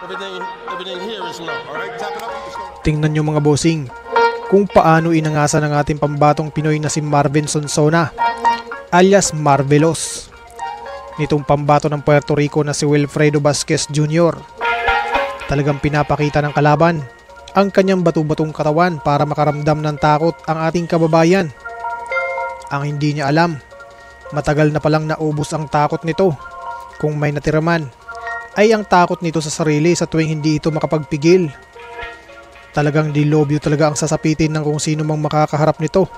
Everything here is no. All right, tap it up. Tingnan nyo mga bossing, kung paano inangasa ng ating pambatong Pinoy na si Marvin Sonsona alias Marvelous nitong pambato ng Puerto Rico na si Wilfredo Vasquez Jr. Talagang pinapakita ng kalaban ang kanyang batu-batong katawan para makaramdam ng takot ang ating kababayan. Ang hindi niya alam, matagal na palang naubos ang takot nito. Kung may natira man, ay ang takot nito sa sarili sa tuwing hindi ito makapagpigil. Talagang dilobyo talaga ang sasapitin ng kung sino mang makakaharap nito.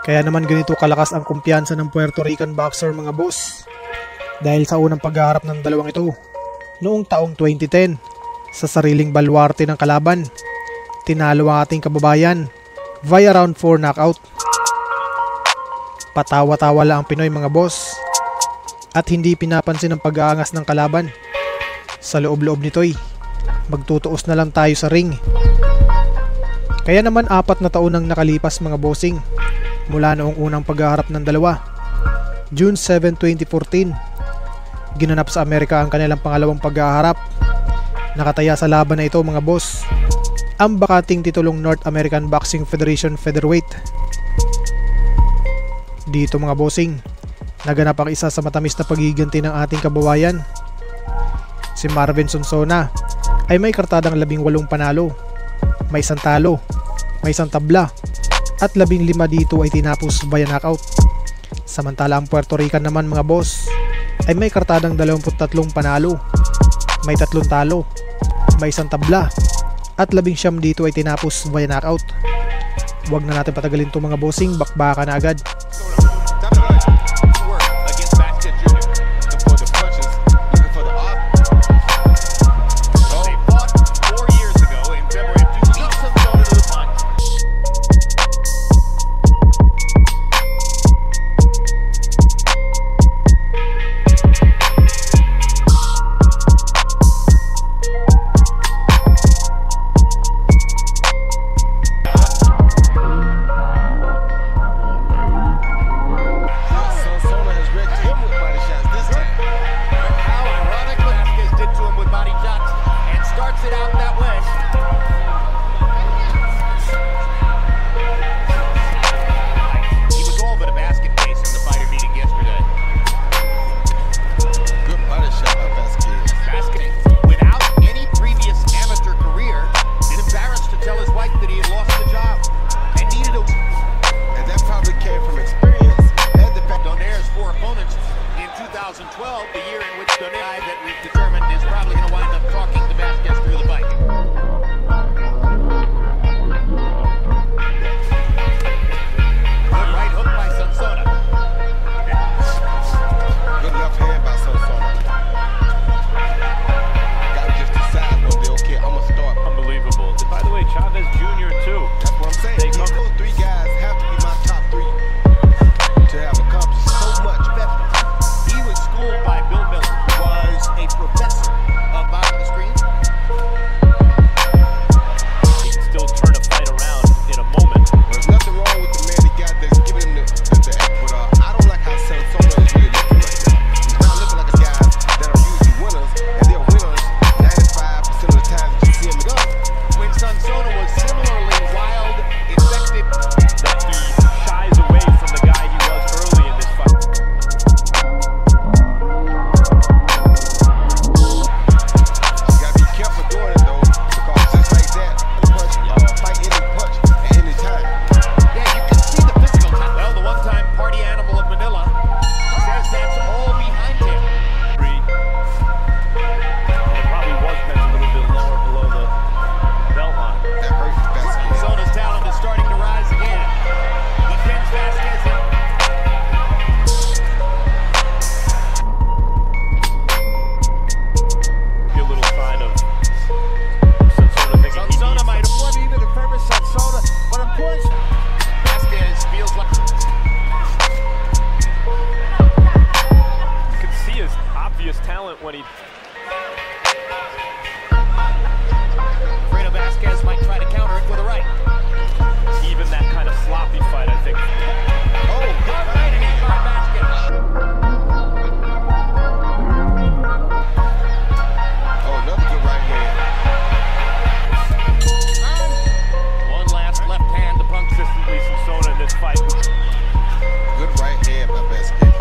Kaya naman ganito kalakas ang kumpiyansa ng Puerto Rican boxer mga boss. Dahil sa unang paghaharap ng dalawang ito, noong taong 2010, sa sariling balwarte ng kalaban, tinalo ang ating kababayan via round 4 knockout. Patawa-tawa lang ang Pinoy mga boss at hindi pinapansin ang pag-aangas ng kalaban. Sa loob-loob nito'y magtutuos na lang tayo sa ring. Kaya naman 4 na taon nang nakalipas mga bossing mula noong unang paghaharap ng dalawa. June 7, 2014, ginanap sa Amerika ang kanilang pangalawang paghaharap. Nakataya sa laban na ito mga boss ang bakanting titulong North American Boxing Federation Featherweight. Dito mga bossing, naganap ang isa sa matamis na pagiganti ng ating kababayan. Si Marvin Sonsona ay may kartadang 18 panalo, may 1 talo, may 1 tabla at 15 dito ay tinapos via knockout. Samantala ang Puerto Rican naman mga boss ay may kartadang 23 panalo, may 3 talo, may 1 tabla at 19 dito ay tinapos via knockout. Huwag na natin patagalin itong mga bossing, bakbaka na agad. fight. Good right hand by Vasquez.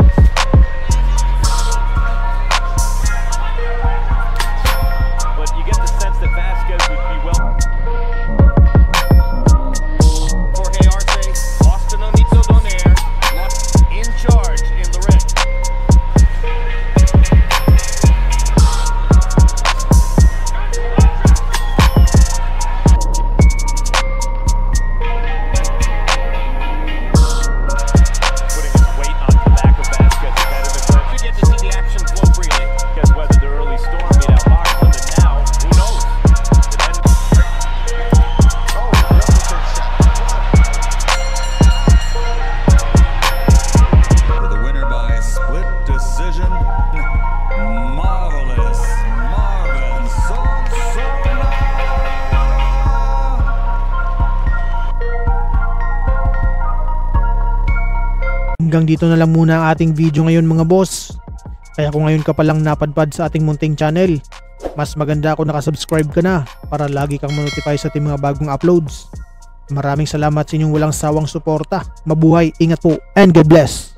But you get the sense that Vasquez would be well. Jorge Arce, Austin Onito Donaire, left in charge in the ring. Putting his weight on the back of Vasquez ahead of the clinch. You get to see the action flow freely. Guess whether the early storm beat out Markland, and now, who knows? It ended. Oh, double shot. For the winner by split decision, Marvelous Marvin Sonsona. Hanggang dito na lang muna ang ating video ngayon mga boss. Kaya kung ngayon ka palang napadpad sa ating munting channel, mas maganda kung nakasubscribe ka na para lagi kang manotify sa ating mga bagong uploads. Maraming salamat sa inyong walang sawang suporta. Mabuhay, ingat po, and God bless!